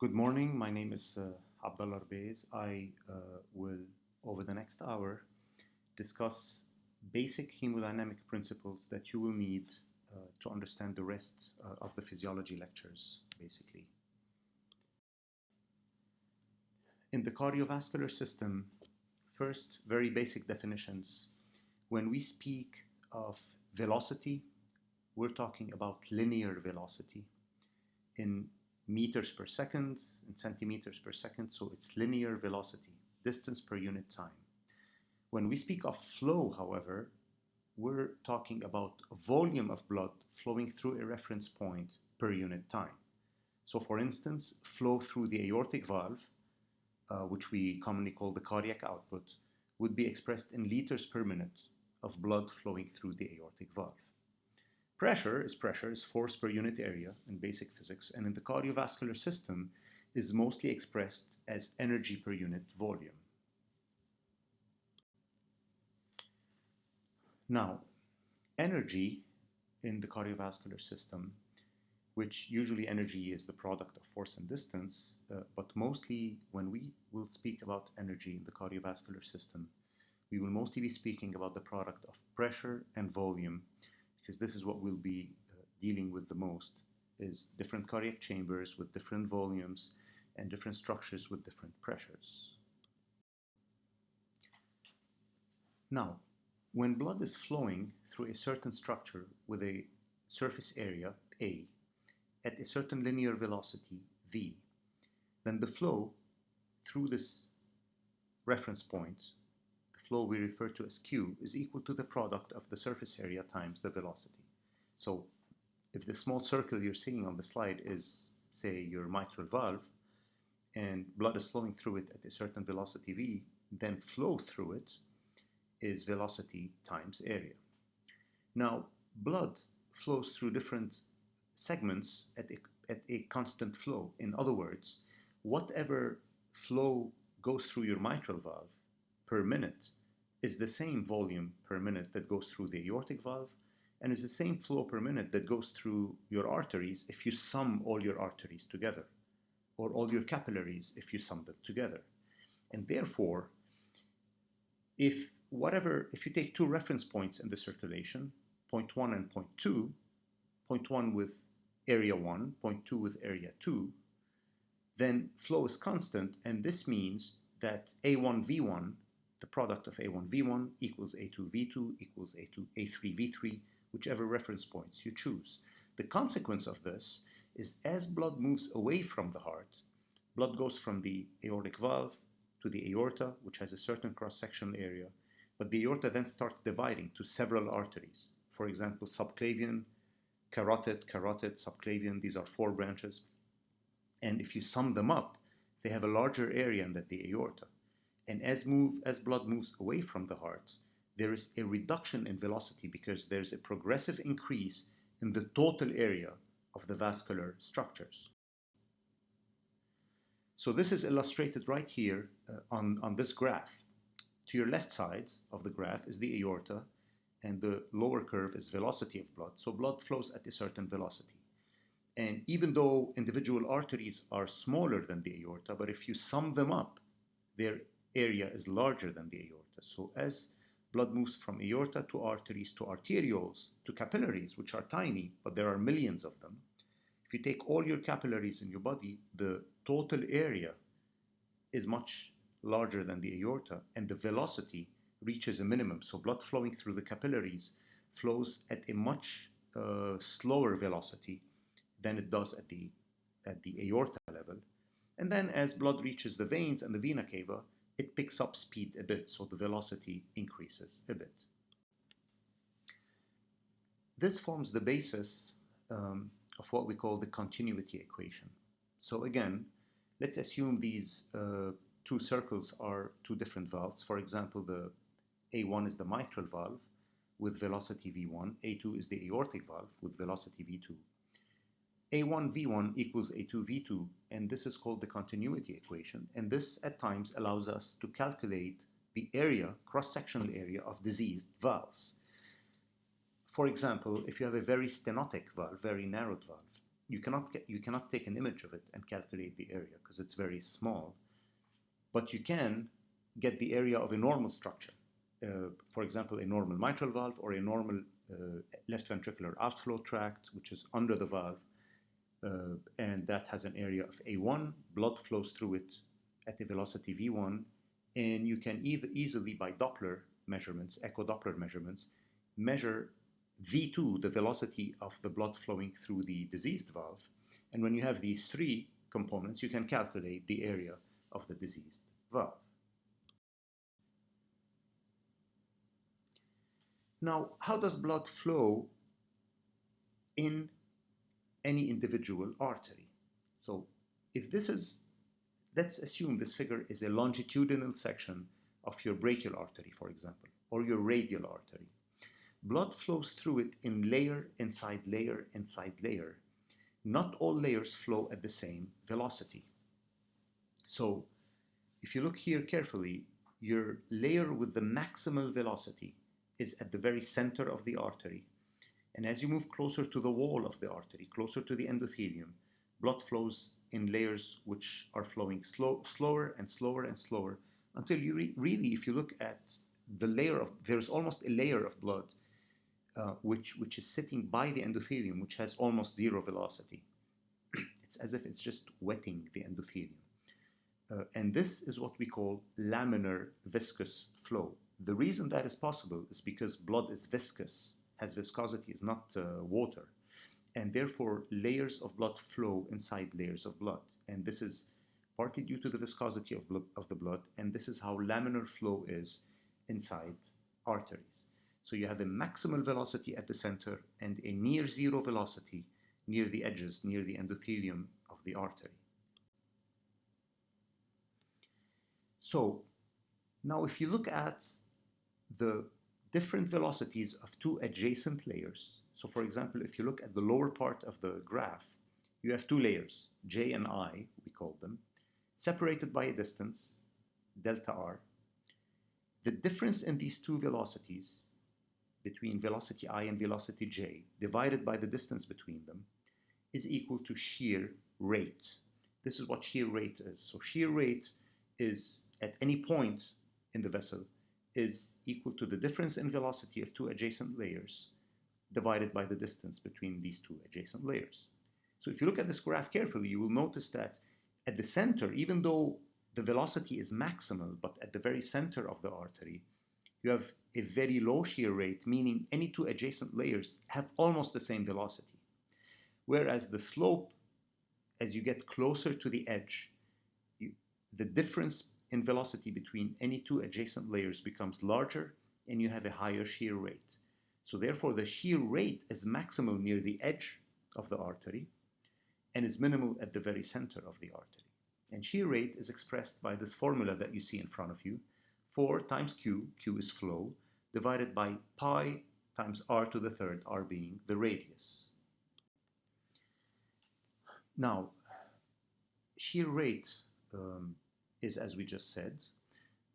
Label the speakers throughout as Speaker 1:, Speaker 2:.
Speaker 1: Good morning. My name is Rebeiz. I will, over the next hour, discuss basic hemodynamic principles that you will need to understand the rest of the physiology lectures, basically. In the cardiovascular system, first, very basic definitions. When we speak of velocity, we're talking about linear velocity in meters per second, in centimeters per second, so it's linear velocity, distance per unit time. When we speak of flow, however, we're talking about volume of blood flowing through a reference point per unit time. So for instance, flow through the aortic valve, which we commonly call the cardiac output, would be expressed in liters per minute of blood flowing through the aortic valve. Pressure is force per unit area in basic physics, and in the cardiovascular system is mostly expressed as energy per unit volume. Now, energy in the cardiovascular system, which usually energy is the product of force and distance, but mostly when we will speak about energy in the cardiovascular system, we will mostly be speaking about the product of pressure and volume, because this is what we'll be dealing with the most, is different cardiac chambers with different volumes and different structures with different pressures. Now, when blood is flowing through a certain structure with a surface area, A, at a certain linear velocity, V, then the flow through this reference point, the flow we refer to as Q, is equal to the product of the surface area times the velocity. So if the small circle you're seeing on the slide is, say, your mitral valve, and blood is flowing through it at a certain velocity V, then flow through it is velocity times area. Now, blood flows through different segments at a constant flow. In other words, whatever flow goes through your mitral valve per minute is the same volume per minute that goes through the aortic valve, and is the same flow per minute that goes through your arteries if you sum all your arteries together, or all your capillaries if you sum them together. And therefore, if you take two reference points in the circulation, point 1 and point 2, point 1 with area 1, point 2 with area 2, then flow is constant, and this means that A1V1, the product of A1V1 equals A2V2 equals A3V3, whichever reference points you choose. The consequence of this is as blood moves away from the heart, blood goes from the aortic valve to the aorta, which has a certain cross-sectional area, but the aorta then starts dividing to several arteries. For example, subclavian, carotid, subclavian, these are 4 branches. And if you sum them up, they have a larger area than the aorta. And as blood moves away from the heart, there is a reduction in velocity because there's a progressive increase in the total area of the vascular structures. So this is illustrated right here on this graph. To your left sides of the graph is the aorta, and the lower curve is velocity of blood. So blood flows at a certain velocity. And even though individual arteries are smaller than the aorta, but if you sum them up, their area is larger than the aorta. So as blood moves from aorta to arteries to arterioles to capillaries, which are tiny, but there are millions of them, if you take all your capillaries in your body, the total area is much larger than the aorta, and the velocity reaches a minimum. So blood flowing through the capillaries flows at a much slower velocity than it does at the aorta level. And then as blood reaches the veins and the vena cava, it picks up speed a bit, so the velocity increases a bit. This forms the basis of what we call the continuity equation. So again, let's assume these two circles are two different valves. For example, the A1 is the mitral valve with velocity V1, A2 is the aortic valve with velocity V2. A1 V1 equals A2 V2, and this is called the continuity equation, and this at times allows us to calculate the area, cross-sectional area of diseased valves. For example, if you have a very stenotic valve, very narrowed valve, you cannot take an image of it and calculate the area because it's very small, but you can get the area of a normal structure. For example, a normal mitral valve or a normal left ventricular outflow tract, which is under the valve, and that has an area of A1. Blood flows through it at a velocity V1, and you can easily, by Doppler measurements, echo Doppler measurements, measure V2, the velocity of the blood flowing through the diseased valve. And when you have these three components, you can calculate the area of the diseased valve. Now, how does blood flow in any individual artery? So if this is, let's assume this figure is a longitudinal section of your brachial artery, for example, or your radial artery. Blood flows through it in layer inside layer inside layer. Not all layers flow at the same velocity. So if you look here carefully, your layer with the maximal velocity is at the very center of the artery. And as you move closer to the wall of the artery, closer to the endothelium, blood flows in layers which are flowing slower and slower and slower until you really, if you look at the layer of, there's almost a layer of blood which is sitting by the endothelium, which has almost zero velocity. It's as if it's just wetting the endothelium. And this is what we call laminar viscous flow. The reason that is possible is because blood is viscous, has viscosity, is not water. And therefore, layers of blood flow inside layers of blood. And this is partly due to the viscosity of the blood, and this is how laminar flow is inside arteries. So you have a maximal velocity at the center and a near zero velocity near the edges, near the endothelium of the artery. So now if you look at the different velocities of two adjacent layers, so for example, if you look at the lower part of the graph, you have two layers, J and I, we call them, separated by a distance, delta R. The difference in these two velocities, between velocity I and velocity J, divided by the distance between them, is equal to shear rate. This is what shear rate is. So shear rate is, at any point in the vessel, is equal to the difference in velocity of two adjacent layers divided by the distance between these two adjacent layers. So if you look at this graph carefully, you will notice that at the center, even though the velocity is maximal, but at the very center of the artery, you have a very low shear rate, meaning any two adjacent layers have almost the same velocity. Whereas the slope, as you get closer to the edge, the difference in velocity between any two adjacent layers becomes larger, and you have a higher shear rate. So therefore, the shear rate is maximal near the edge of the artery and is minimal at the very center of the artery. And shear rate is expressed by this formula that you see in front of you, 4 times Q, Q is flow, divided by pi times r to the third, r being the radius. Now, shear rate is, as we just said,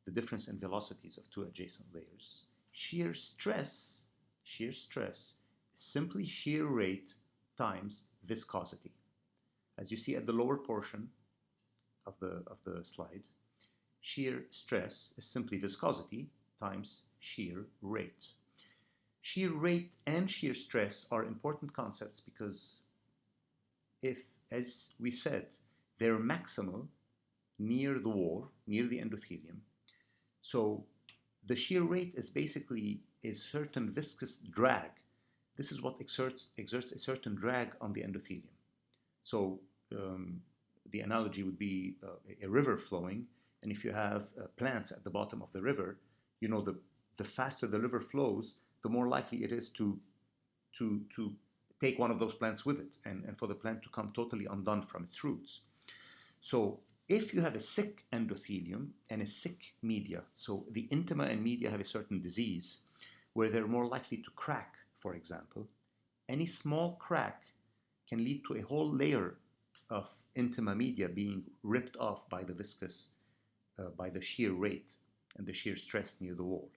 Speaker 1: the difference in velocities of two adjacent layers. Shear stress is simply shear rate times viscosity. As you see at the lower portion of the slide, shear stress is simply viscosity times shear rate. Shear rate and shear stress are important concepts because if, as we said, they're maximal near the wall, near the endothelium, so the shear rate is basically a certain viscous drag. This is what exerts a certain drag on the endothelium. So the analogy would be a river flowing, and if you have plants at the bottom of the river, you know the faster the river flows, the more likely it is to take one of those plants with it, and for the plant to come totally undone from its roots. So if you have a sick endothelium and a sick media, so the intima and media have a certain disease where they're more likely to crack, for example, any small crack can lead to a whole layer of intima media being ripped off by the viscous, by the shear rate and the shear stress near the wall.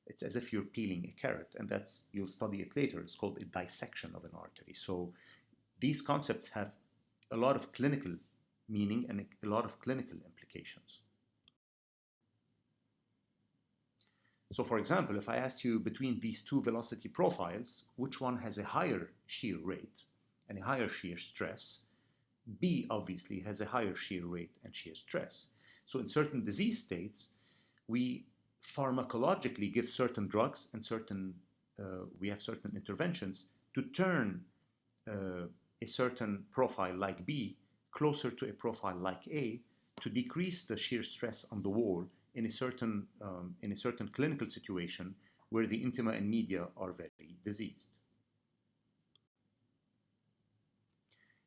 Speaker 1: It's as if you're peeling a carrot, and that's, you'll study it later, it's called a dissection of an artery. So these concepts have a lot of clinical meaning and a lot of clinical implications. So for example, if I asked you between these two velocity profiles, which one has a higher shear rate and a higher shear stress, B obviously has a higher shear rate and shear stress. So in certain disease states, we pharmacologically give certain drugs and we have certain interventions to turn a certain profile like B closer to a profile like A to decrease the shear stress on the wall in a certain clinical situation where the intima and media are very diseased.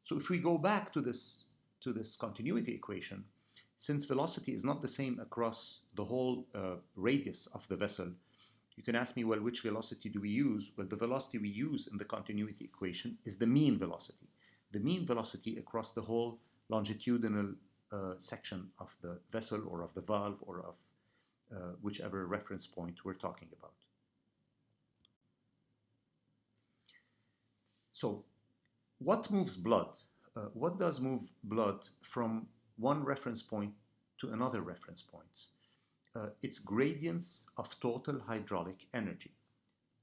Speaker 1: So if we go back to this continuity equation, since velocity is not the same across the whole radius of the vessel, you can ask me, well, which velocity do we use? Well, the velocity we use in the continuity equation is the mean velocity. The mean velocity across the whole longitudinal section of the vessel or of the valve or of whichever reference point we're talking about. So what moves blood? What does move blood from one reference point to another reference point? It's gradients of total hydraulic energy.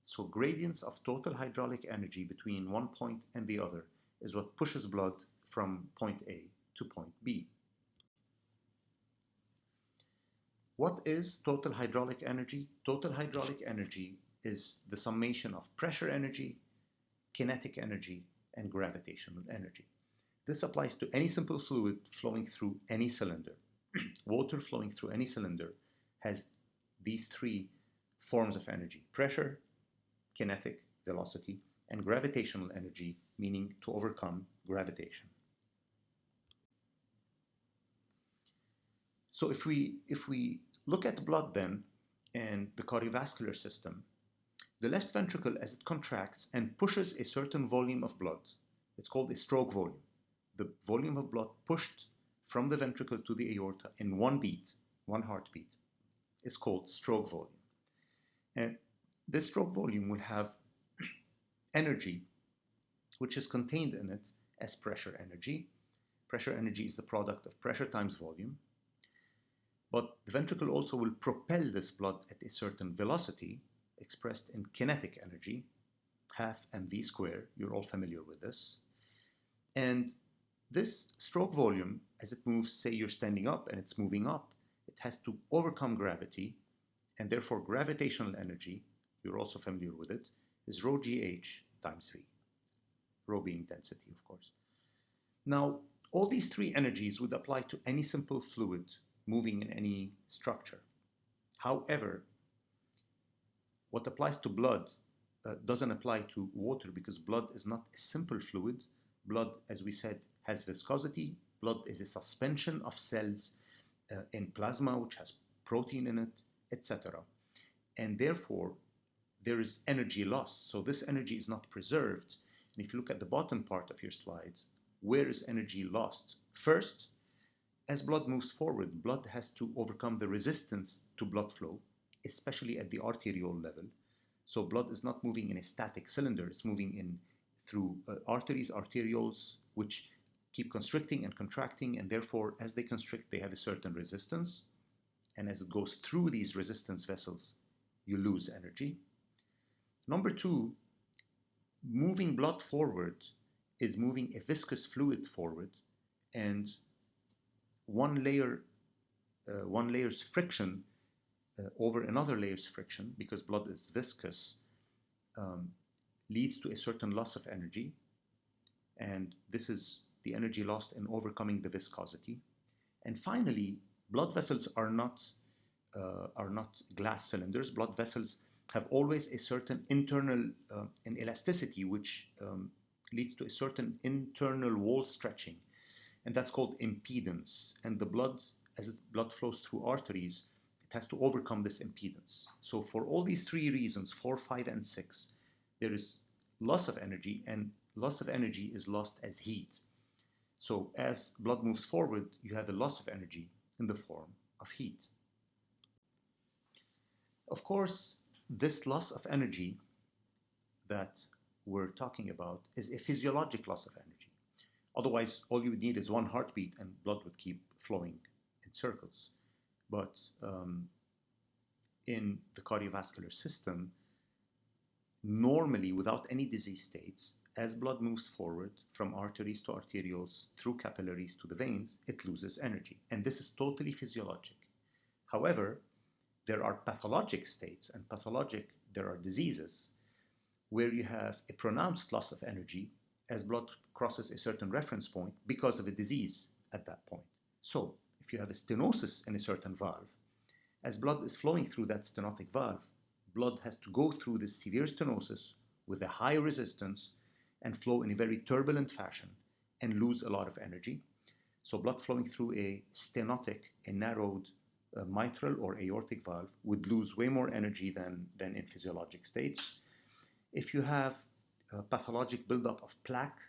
Speaker 1: So gradients of total hydraulic energy between one point and the other is what pushes blood from point A to point B. What is total hydraulic energy? Total hydraulic energy is the summation of pressure energy, kinetic energy, and gravitational energy. This applies to any simple fluid flowing through any cylinder. Water flowing through any cylinder has these three forms of energy: pressure, kinetic, velocity, and gravitational energy, meaning to overcome gravitation. So if we look at blood then and the cardiovascular system, the left ventricle, as it contracts and pushes a certain volume of blood, it's called a stroke volume. The volume of blood pushed from the ventricle to the aorta in one beat, one heartbeat, is called stroke volume. And this stroke volume will have energy which is contained in it as pressure energy. Pressure energy is the product of pressure times volume. But the ventricle also will propel this blood at a certain velocity, expressed in kinetic energy, half mv squared. You're all familiar with this. And this stroke volume, as it moves, say you're standing up and it's moving up, it has to overcome gravity, and therefore gravitational energy, you're also familiar with it, is rho gh times v. Rho being density, of course. Now, all these three energies would apply to any simple fluid moving in any structure. However, what applies to blood doesn't apply to water, because blood is not a simple fluid. Blood, as we said, has viscosity. Blood is a suspension of cells in plasma, which has protein in it, etc. And therefore, there is energy loss. So this energy is not preserved. And if you look at the bottom part of your slides, where is energy lost? First, as blood moves forward, blood has to overcome the resistance to blood flow, especially at the arteriole level. So blood is not moving in a static cylinder, it's moving through arteries, arterioles, which keep constricting and contracting, and therefore, as they constrict, they have a certain resistance. And as it goes through these resistance vessels, you lose energy. Number two, moving blood forward is moving a viscous fluid forward, and one layer's friction over another layer's friction, because blood is viscous, leads to a certain loss of energy, and this is the energy lost in overcoming the viscosity. And finally, blood vessels are not glass cylinders. Blood vessels have always a certain internal elasticity, which leads to a certain internal wall stretching, and that's called impedance. And the blood, as blood flows through arteries, it has to overcome this impedance. So for all these three reasons, 4, 5, and 6, there is loss of energy, and loss of energy is lost as heat. So as blood moves forward, you have a loss of energy in the form of heat. Of course, this loss of energy that we're talking about is a physiologic loss of energy. Otherwise, all you would need is one heartbeat and blood would keep flowing in circles. But in the cardiovascular system, normally without any disease states, as blood moves forward from arteries to arterioles through capillaries to the veins, it loses energy. And this is totally physiologic. However, there are pathologic states, and there are diseases where you have a pronounced loss of energy as blood crosses a certain reference point because of a disease at that point. So, if you have a stenosis in a certain valve, as blood is flowing through that stenotic valve, blood has to go through this severe stenosis with a high resistance and flow in a very turbulent fashion and lose a lot of energy. So blood flowing through a stenotic, a narrowed mitral or aortic valve would lose way more energy than in physiologic states. If you have a pathologic buildup of plaque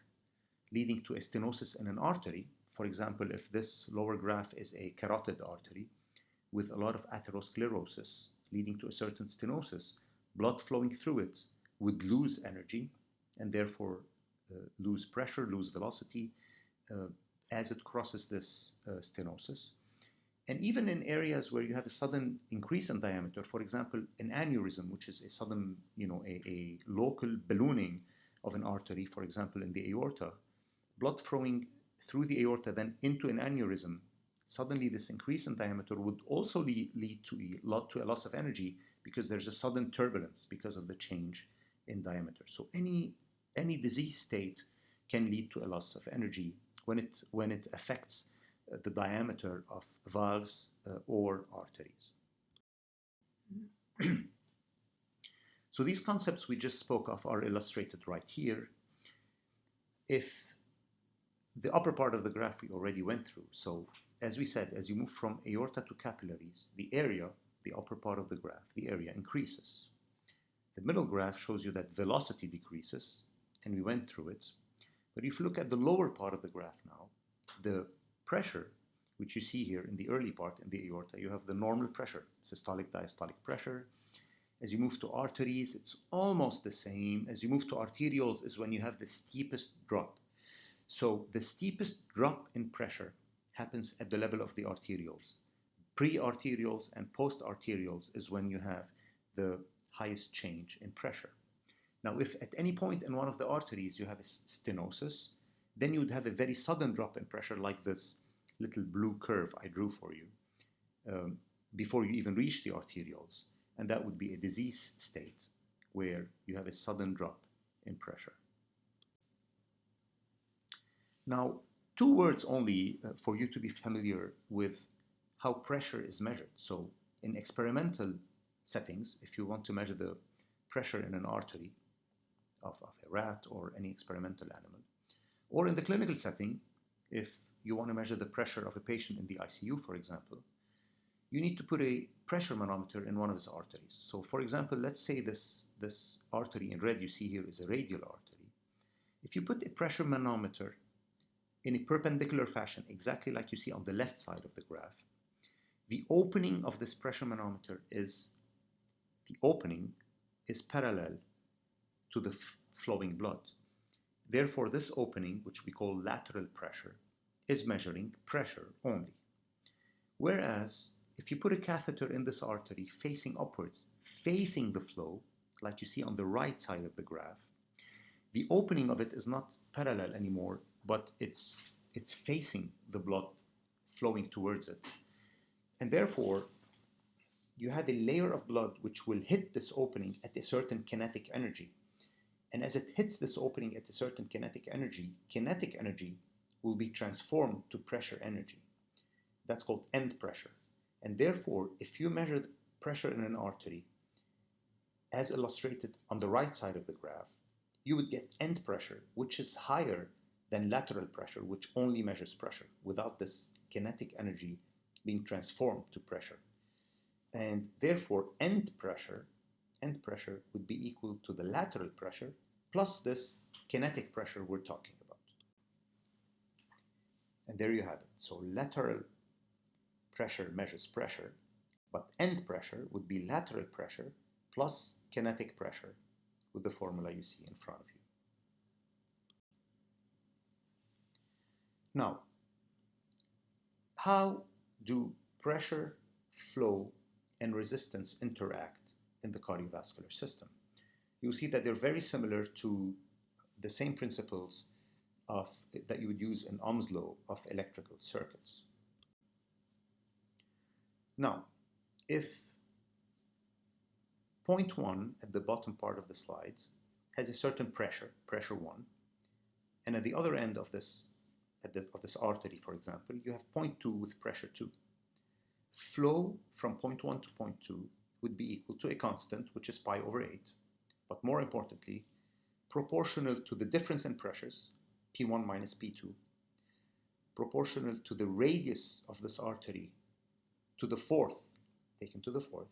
Speaker 1: leading to a stenosis in an artery, for example, if this lower graph is a carotid artery with a lot of atherosclerosis leading to a certain stenosis, blood flowing through it would lose energy and therefore lose pressure, lose velocity as it crosses this stenosis. And even in areas where you have a sudden increase in diameter, for example, an aneurysm, which is a sudden, a local ballooning of an artery, for example, in the aorta, blood flowing through the aorta then into an aneurysm, suddenly this increase in diameter would also lead to a loss of energy because there's a sudden turbulence because of the change in diameter. So any disease state can lead to a loss of energy when it affects the diameter of valves or arteries. So these concepts we just spoke of are illustrated right here. If the upper part of the graph we already went through, so as we said, as you move from aorta to capillaries, the area, the upper part of the graph, the area increases. The middle graph shows you that velocity decreases, and we went through it. But if you look at the lower part of the graph now, the pressure, which you see here in the early part in the aorta, you have the normal pressure, systolic, diastolic pressure. As you move to arteries, it's almost the same. As you move to arterioles is when you have the steepest drop. So the steepest drop in pressure happens at the level of the arterioles. Pre-arterioles and post-arterioles is when you have the highest change in pressure. Now, if at any point in one of the arteries you have a stenosis, then you would have a very sudden drop in pressure like this little blue curve I drew for you before you even reach the arterioles. And that would be a disease state where you have a sudden drop in pressure. Now, 2 words only for you to be familiar with how pressure is measured. So in experimental settings, if you want to measure the pressure in an artery of a rat or any experimental animal, or in the clinical setting, if you want to measure the pressure of a patient in the ICU, for example, you need to put a pressure manometer in one of his arteries. So for example, let's say this artery in red you see here is a radial artery. If you put a pressure manometer in a perpendicular fashion, exactly like you see on the left side of the graph, the opening of this pressure manometer is parallel to the flowing blood. Therefore, this opening, which we call lateral pressure, is measuring pressure only. Whereas, if you put a catheter in this artery facing upwards, facing the flow, like you see on the right side of the graph, the opening of it is not parallel anymore, but it's facing the blood flowing towards it. And therefore, you have a layer of blood which will hit this opening at a certain kinetic energy. And as it hits this opening at a certain kinetic energy will be transformed to pressure energy. That's called end pressure. And therefore, if you measure the pressure in an artery, as illustrated on the right side of the graph, you would get end pressure, which is higher than lateral pressure, which only measures pressure, without this kinetic energy being transformed to pressure. And therefore, end pressure would be equal to the lateral pressure plus this kinetic pressure we're talking about. And there you have it. So lateral pressure measures pressure, but end pressure would be lateral pressure plus kinetic pressure with the formula you see in front of you. Now, how do pressure, flow, and resistance interact in the cardiovascular system? You'll see that they're very similar to the same principles that you would use in Ohm's law of electrical circuits. Now, if point 1 at the bottom part of the slides has a certain pressure, pressure 1, and at the other end of this artery, for example, you have point 2 with pressure 2. Flow from point 1 to point 2 would be equal to a constant, which is pi over 8, but more importantly, proportional to the difference in pressures, P1 minus P2, proportional to the radius of this artery to the fourth, taken to the fourth,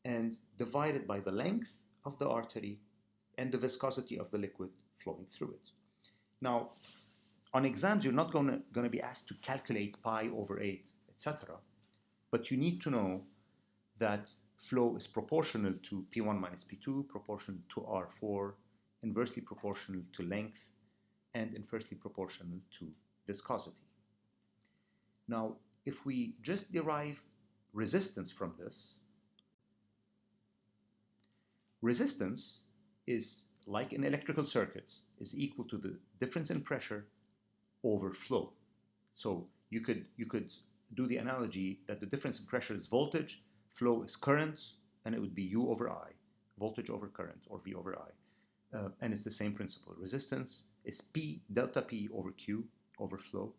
Speaker 1: and divided by the length of the artery and the viscosity of the liquid flowing through it. Now, on exams, you're not going to be asked to calculate pi over 8, etc. But you need to know that flow is proportional to P1 minus P2, proportional to R4, inversely proportional to length, and inversely proportional to viscosity. Now, if we just derive resistance from this, resistance is, like in electrical circuits, is equal to the difference in pressure over flow. So you could do the analogy that the difference in pressure is voltage, flow is current, and it would be U over I, voltage over current, or V over I. And it's the same principle. Resistance is P, delta P over Q over flow.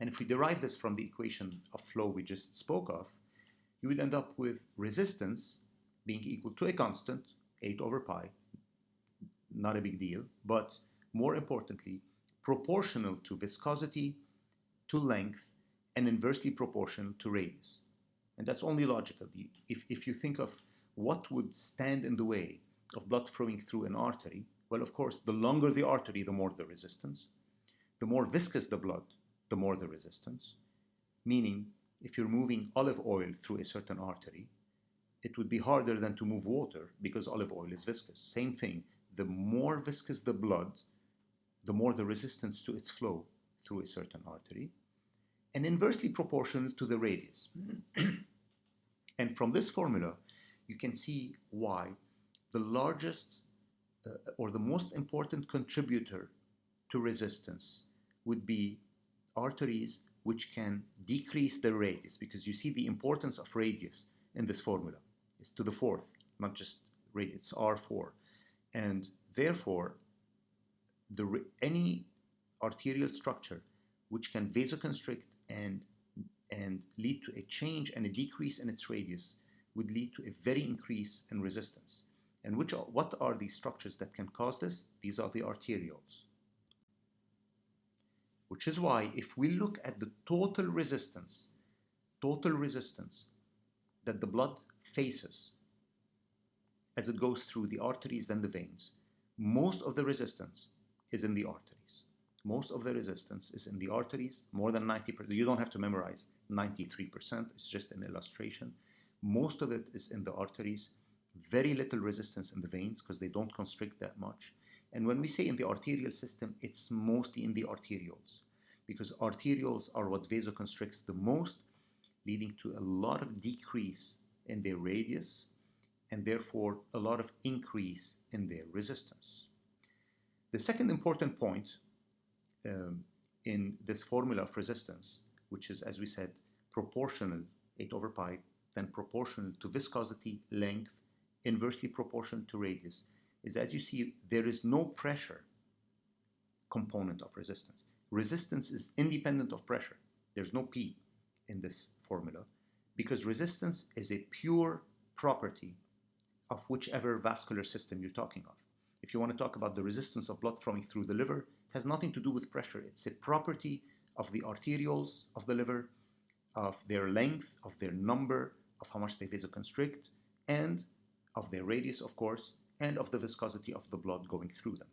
Speaker 1: And if we derive this from the equation of flow we just spoke of, you would end up with resistance being equal to a constant, 8 over pi, not a big deal, but more importantly, proportional to viscosity, to length, and inversely proportional to radius. And that's only logical. If you think of what would stand in the way of blood flowing through an artery, well, of course, the longer the artery, the more the resistance. The more viscous the blood, the more the resistance. Meaning, if you're moving olive oil through a certain artery, it would be harder than to move water because olive oil is viscous. Same thing, the more viscous the blood, the more the resistance to its flow through a certain artery, and inversely proportional to the radius. And from this formula, you can see why the largest or the most important contributor to resistance would be arteries which can decrease their radius, because you see the importance of radius in this formula. It's to the fourth, not just radius, R4. And therefore, any arterial structure which can vasoconstrict and lead to a change and a decrease in its radius would lead to a very increase in resistance. And what are these structures that can cause this? These are the arterioles. Which is why if we look at the total resistance that the blood faces as it goes through the arteries and the veins, most of the resistance is in the arteries. Most of the resistance is in the arteries, more than 90%. You don't have to memorize 93%, it's just an illustration. Most of it is in the arteries, very little resistance in the veins because they don't constrict that much. And when we say in the arterial system, it's mostly in the arterioles, because arterioles are what vasoconstricts the most, leading to a lot of decrease in their radius, and therefore a lot of increase in their resistance. The second important point in this formula of resistance, which is, as we said, proportional, 8 over pi, then proportional to viscosity, length, inversely proportional to radius, is, as you see, there is no pressure component of resistance. Resistance is independent of pressure. There's no P in this formula, because resistance is a pure property of whichever vascular system you're talking of. If you want to talk about the resistance of blood flowing through the liver, it has nothing to do with pressure. It's a property of the arterioles of the liver, of their length, of their number, of how much they vasoconstrict, and of their radius, of course, and of the viscosity of the blood going through them.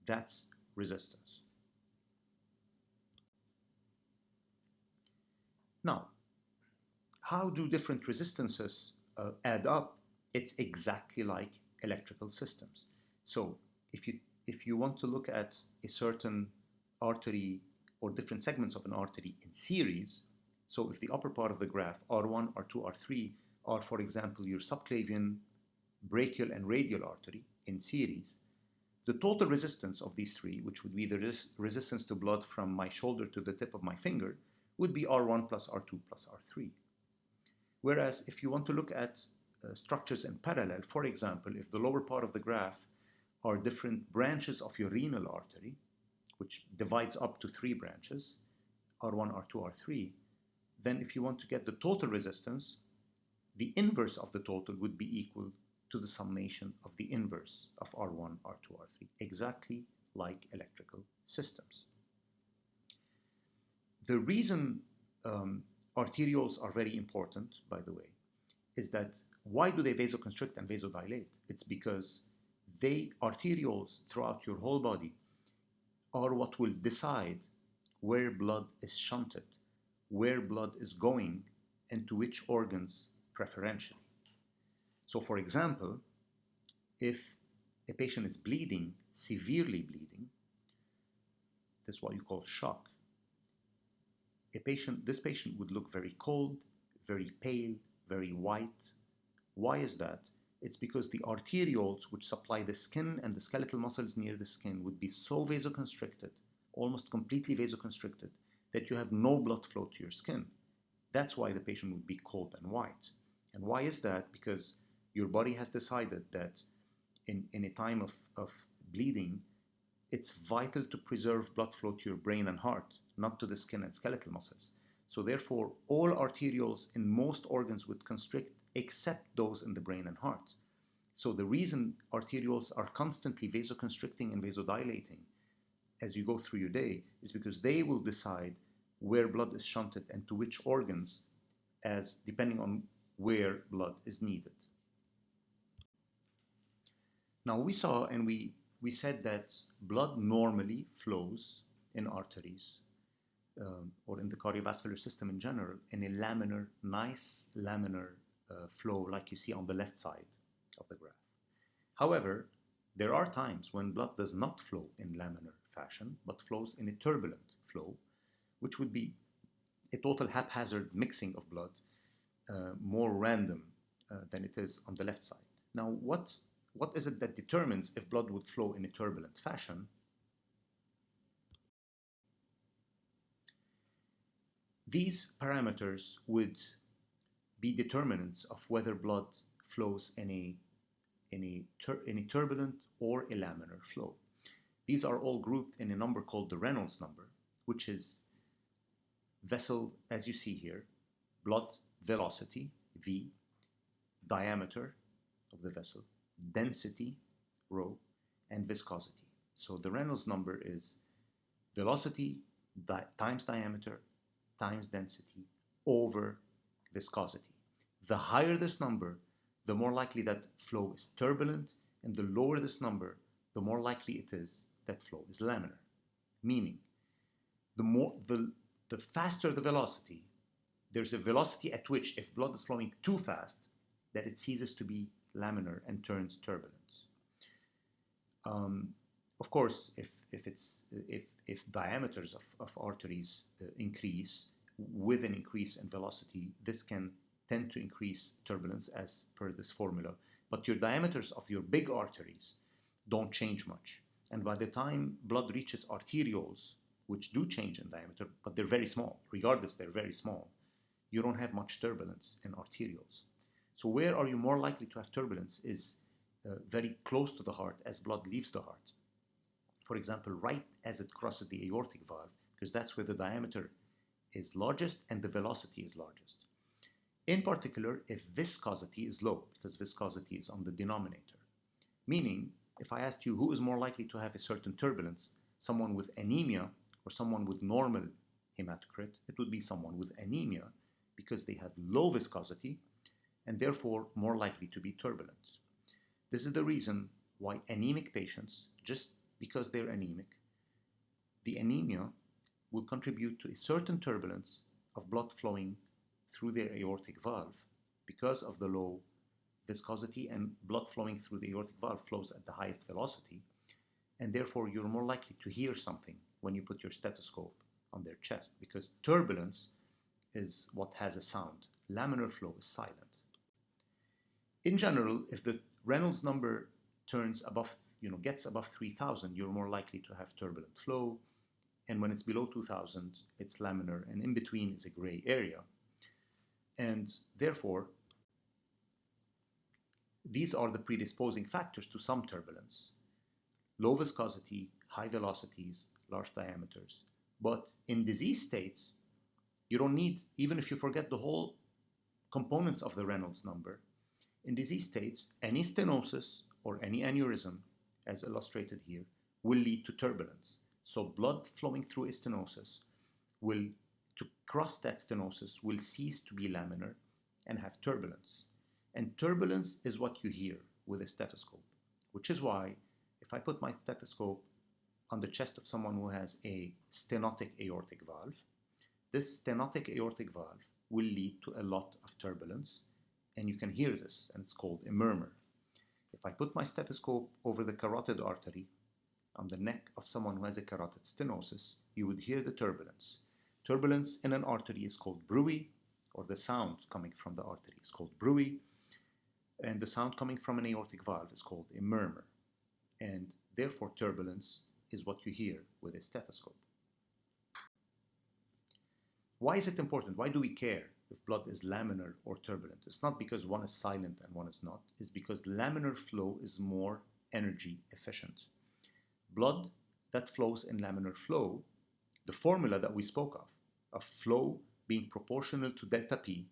Speaker 1: That's resistance. Now, how do different resistances add up? It's exactly like electrical systems. So if you want to look at a certain artery or different segments of an artery in series, so if the upper part of the graph, R1, R2, R3, are, for example, your subclavian, brachial, and radial artery in series, the total resistance of these three, which would be the resistance to blood from my shoulder to the tip of my finger, would be R1 plus R2 plus R3. Whereas if you want to look at structures in parallel, for example, if the lower part of the graph are different branches of your renal artery, which divides up to three branches, R1, R2, R3, then if you want to get the total resistance, the inverse of the total would be equal to the summation of the inverse of R1, R2, R3, exactly like electrical systems. The reason arterioles are very important, by the way, is that why do they vasoconstrict and vasodilate? It's because arterioles throughout your whole body are what will decide where blood is shunted, where blood is going, and to which organs preferentially. So for example, if a patient is bleeding, severely bleeding, this is what you call shock. This patient would look very cold, very pale, very white. Why is that? It's because the arterioles, which supply the skin and the skeletal muscles near the skin, would be so vasoconstricted, almost completely vasoconstricted, that you have no blood flow to your skin. That's why the patient would be cold and white. And why is that? Because your body has decided that in a time of bleeding, it's vital to preserve blood flow to your brain and heart, not to the skin and skeletal muscles. So therefore, all arterioles in most organs would constrict except those in the brain and heart. So the reason arterioles are constantly vasoconstricting and vasodilating as you go through your day is because they will decide where blood is shunted and to which organs, as depending on where blood is needed. Now we saw and we said that blood normally flows in arteries or in the cardiovascular system in general in a laminar, nice laminar flow like you see on the left side of the graph. However, there are times when blood does not flow in laminar fashion but flows in a turbulent flow, which would be a total haphazard mixing of blood, more random than it is on the left side. Now, what is it that determines if blood would flow in a turbulent fashion? These parameters would be determinants of whether blood flows in a turbulent or a laminar flow. These are all grouped in a number called the Reynolds number, which is vessel, as you see here, blood velocity, V, diameter of the vessel, density, rho, and viscosity. So the Reynolds number is velocity times diameter times density over viscosity. The higher this number, the more likely that flow is turbulent, and the lower this number, the more likely it is that flow is laminar. Meaning, the faster the velocity, there's a velocity at which, if blood is flowing too fast, that it ceases to be laminar and turns turbulent. Of course, if diameters of arteries increase with an increase in velocity, this can tend to increase turbulence as per this formula. But your diameters of your big arteries don't change much. And by the time blood reaches arterioles, which do change in diameter, but they're very small, regardless, they're very small, you don't have much turbulence in arterioles. So where are you more likely to have turbulence is very close to the heart as blood leaves the heart. For example, right as it crosses the aortic valve, because that's where the diameter is largest and the velocity is largest. In particular, if viscosity is low, because viscosity is on the denominator. Meaning, if I asked you who is more likely to have a certain turbulence, someone with anemia or someone with normal hematocrit, it would be someone with anemia because they have low viscosity and therefore more likely to be turbulent. This is the reason why anemic patients, just because they're anemic, the anemia will contribute to a certain turbulence of blood flowing through their aortic valve because of the low viscosity, and blood flowing through the aortic valve flows at the highest velocity, and therefore you're more likely to hear something when you put your stethoscope on their chest, because turbulence is what has a sound. Laminar flow is silent. In general, if the Reynolds number gets above 3,000, you're more likely to have turbulent flow. And when it's below 2,000, it's laminar, and in between is a gray area. And therefore, these are the predisposing factors to some turbulence. Low viscosity, high velocities, large diameters. But in disease states, you don't need, even if you forget the whole components of the Reynolds number, in disease states, any stenosis or any aneurysm, as illustrated here, will lead to turbulence. So blood flowing through a stenosis will, to cross that stenosis, will cease to be laminar and have turbulence. And turbulence is what you hear with a stethoscope, which is why if I put my stethoscope on the chest of someone who has a stenotic aortic valve, this stenotic aortic valve will lead to a lot of turbulence, and you can hear this, and it's called a murmur. If I put my stethoscope over the carotid artery on the neck of someone who has a carotid stenosis, you would hear the turbulence. Turbulence in an artery is called bruit, or the sound coming from the artery is called bruit, and the sound coming from an aortic valve is called a murmur. And therefore, turbulence is what you hear with a stethoscope. Why is it important? Why do we care if blood is laminar or turbulent? It's not because one is silent and one is not. It's because laminar flow is more energy efficient. Blood that flows in laminar flow, the formula that we spoke of flow being proportional to delta P,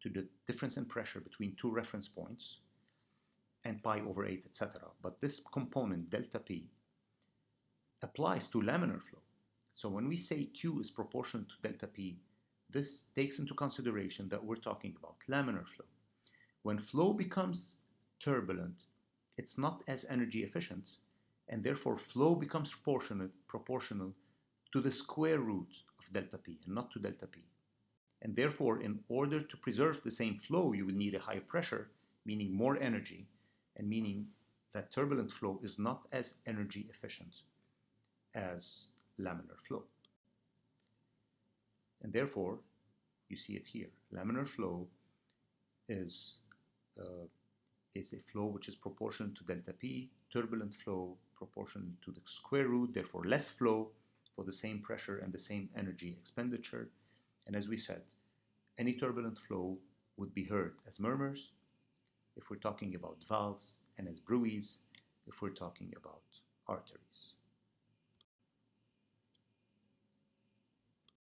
Speaker 1: to the difference in pressure between two reference points, and pi over 8, etc. But this component, delta P, applies to laminar flow. So when we say Q is proportional to delta P, this takes into consideration that we're talking about laminar flow. When flow becomes turbulent, it's not as energy efficient, and therefore flow becomes proportional to the square root of delta P and not to delta P. And therefore, in order to preserve the same flow, you would need a high pressure, meaning more energy, and meaning that turbulent flow is not as energy efficient as laminar flow. And therefore, you see it here. Laminar flow is a flow which is proportional to delta P, turbulent flow proportional to the square root, therefore less flow for the same pressure and the same energy expenditure. And as we said, any turbulent flow would be heard as murmurs if we're talking about valves, and as bruits if we're talking about arteries.